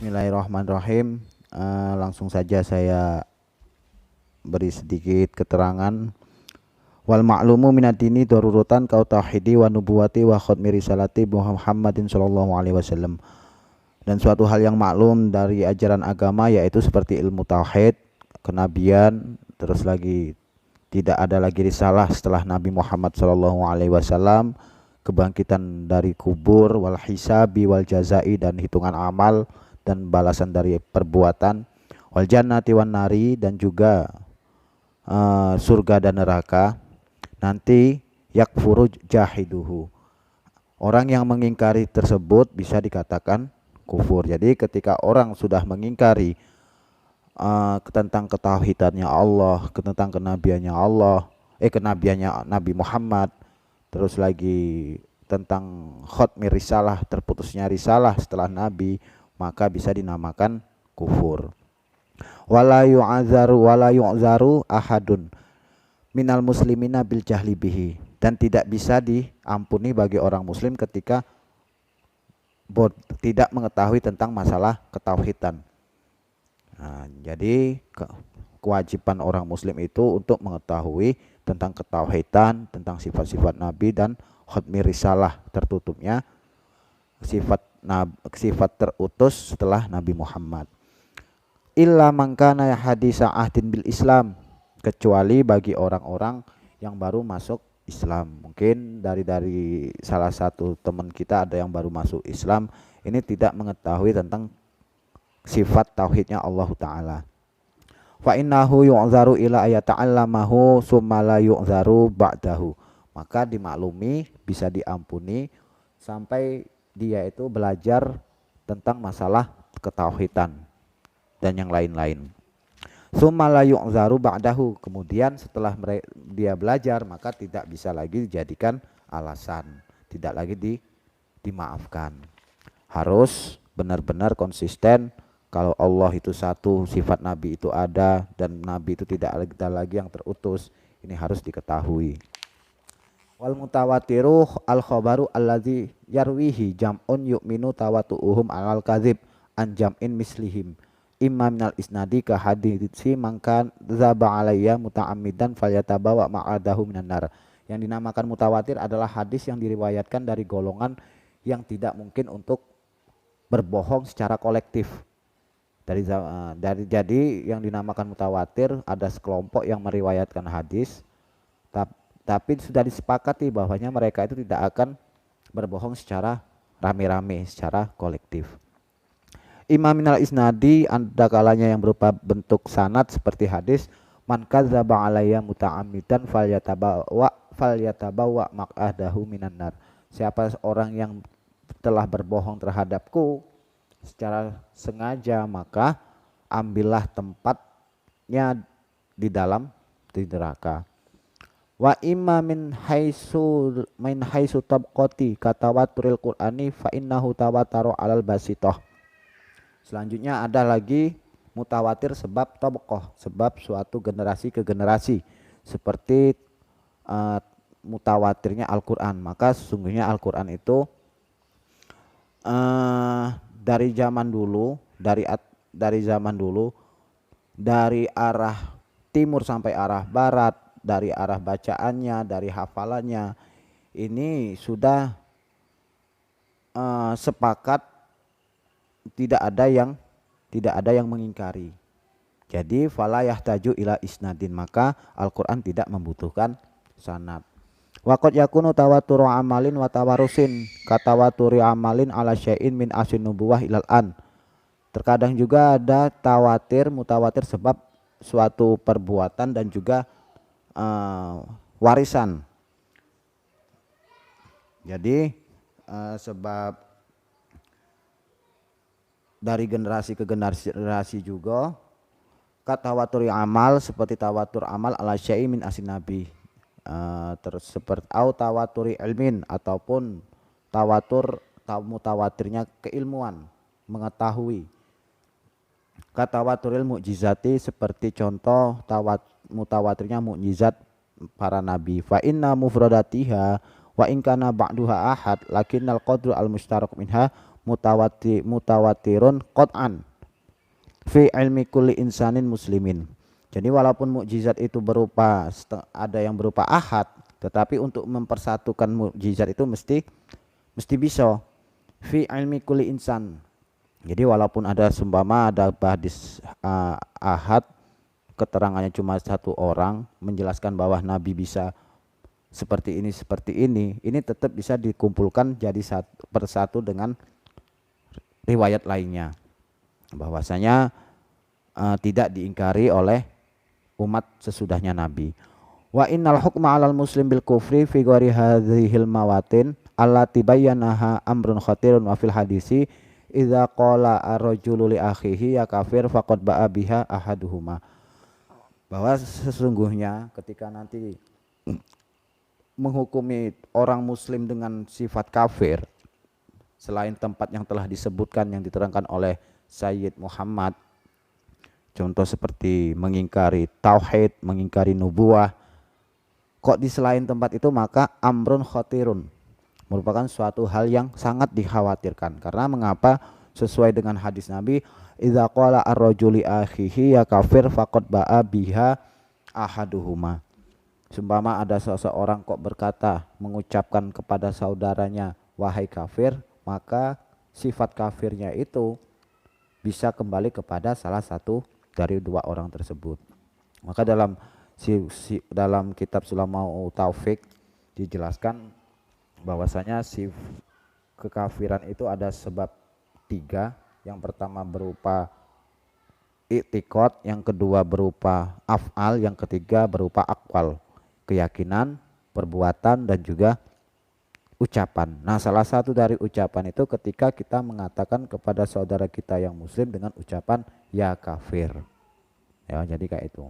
Bismillahirrahmanirrahim. Langsung saja saya beri sedikit keterangan. Wal ma'lumu minad-dini darurutan kau tauhidi wa nubuwati wa khatmi risalati Muhammadin sallallahu alaihi wasallam. Dan suatu hal yang maklum dari ajaran agama yaitu seperti ilmu tauhid, kenabian, terus lagi tidak ada lagi risalah setelah Nabi Muhammad sallallahu alaihi wasallam, kebangkitan dari kubur, wal hisabi wal jazai dan hitungan amal dan balasan dari perbuatan, wal jannati wan nari dan juga surga dan neraka. Nanti yakfuru jahiduhu, orang yang mengingkari tersebut bisa dikatakan kufur. Jadi ketika orang sudah mengingkari tentang ketauhidannya Allah, tentang kenabiannya Allah, kenabiannya Nabi Muhammad, terus lagi tentang khatmi risalah, terputusnya risalah setelah Nabi, maka bisa dinamakan kufur. Wala yu'zaru ahadun minal muslimina bil jahli bihi, dan tidak bisa diampuni bagi orang muslim ketika tidak mengetahui tentang masalah ketauhidan. Nah, jadi kewajiban orang muslim itu untuk mengetahui tentang ketauhidan, tentang sifat-sifat Nabi dan khatmi risalah, tertutupnya sifat terutus setelah Nabi Muhammad. Illa man kana hadisa ahdin bil Islam, kecuali bagi orang-orang yang baru masuk Islam. Mungkin dari salah satu teman kita ada yang baru masuk Islam, ini tidak mengetahui tentang sifat tauhidnya Allah Ta'ala. Fa innahu yu'zaru ila ayata'allamahu summa la yu'zaru ba'dahu, maka dimaklumi, bisa diampuni sampai dia itu belajar tentang masalah ketauhidan dan yang lain-lain. Summa la yu'zaru ba'dahu, kemudian setelah dia belajar maka tidak bisa lagi dijadikan alasan, tidak lagi dimaafkan. Harus benar-benar konsisten kalau Allah itu satu, sifat Nabi itu ada, dan Nabi itu tidak ada lagi yang terutus. Ini harus diketahui. Wal mutawatiru al khabaru allazi yarwihi jam'un yu'minu tawatu'uhum alal kadzib an jam'in mislihim imma minal isnadi ka haditsi mangkan zaba alayya muta'ammidan falyatabawa ma'adahu minan nar. Yang dinamakan mutawatir adalah hadis yang diriwayatkan dari golongan yang tidak mungkin untuk berbohong secara kolektif. Jadi yang dinamakan mutawatir ada sekelompok yang meriwayatkan hadis, tapi sudah disepakati bahwanya mereka itu tidak akan berbohong secara rame-rame, secara kolektif. Imam minal isnadi, ada kalanya yang berupa bentuk sanad seperti hadis man kadzdzaba alayya muta'ammidan falyatabawa maq'adahu minan nar. Siapa orang yang telah berbohong terhadapku secara sengaja, maka ambillah tempatnya di neraka. Wa imma min haitsu tabqati katawaturil qur'ani fa innahu tawataru alal basithah. Selanjutnya ada lagi mutawatir sebab tabqah, sebab suatu generasi ke generasi, seperti mutawatirnya Al-Qur'an. Maka sesungguhnya Al-Qur'an itu dari zaman dulu, dari arah timur sampai arah barat, dari arah bacaannya, dari hafalannya, ini sudah sepakat, tidak ada yang mengingkari. Jadi fala yahtaju ila isnadin, maka Al-Qur'an tidak membutuhkan sanad. Waqad yakunu tawaturu amalin wa tawarusin katawaturi amalin ala syai'in min asin nubuwah ilal an. Terkadang juga ada mutawatir sebab suatu perbuatan dan juga warisan. Jadi sebab dari generasi ke generasi juga katawaturi amal, seperti tawatur amal ala syai'in min asin nabi. Terus seperti tawaturi ilmin, ataupun mutawatirnya keilmuan, mengetahui. Katawaturil mukjizati, seperti contoh mutawatirnya mukjizat para nabi. Fa inna mufradatiha wa in kana ba'duha ahad lakinnal qadru al mustarak minha mutawatirun qat'an fi ilmi kulli insanin muslimin. Jadi walaupun mukjizat itu berupa ada yang berupa ahad, tetapi untuk mempersatukan mukjizat itu mesti bisa fi ilmi kulli insan. Jadi walaupun ada seumpama ada hadis ahad, keterangannya cuma satu orang menjelaskan bahwa Nabi bisa seperti ini tetap bisa dikumpulkan jadi persatu dengan riwayat lainnya, bahwasanya tidak diingkari oleh umat sesudahnya Nabi. Wa innal hukma 'alal muslim bil kufri fi ghairi hadhil mawatin allati bayyanaha amrun khatirun wa fil hadisi idza qala ar-rajulu li akhihi ya kafir faqad ba'a biha ahaduhuma. Bahwa sesungguhnya ketika nanti menghukumi orang muslim dengan sifat kafir selain tempat yang telah disebutkan yang diterangkan oleh Sayyid Muhammad, contoh seperti mengingkari tauhid, mengingkari nubuah, kok di selain tempat itu maka amrun khatirun, merupakan suatu hal yang sangat dikhawatirkan. Karena mengapa? Sesuai dengan hadis Nabi, idza qala ar-rajuli akhihi ya kafir faqad ba'a biha ahaduhuma. Seumpama ada seseorang kok berkata, mengucapkan kepada saudaranya wahai kafir, maka sifat kafirnya itu bisa kembali kepada salah satu dari dua orang tersebut. Maka dalam kitab Sulamul Taufik dijelaskan bahwasanya si kekafiran itu ada sebab 3. Yang pertama berupa i'tiqad, yang kedua berupa af'al, yang ketiga berupa aqwal, keyakinan, perbuatan, dan juga ucapan. Nah, salah satu dari ucapan itu ketika kita mengatakan kepada saudara kita yang muslim dengan ucapan ya kafir. Ya, jadi kayak itu.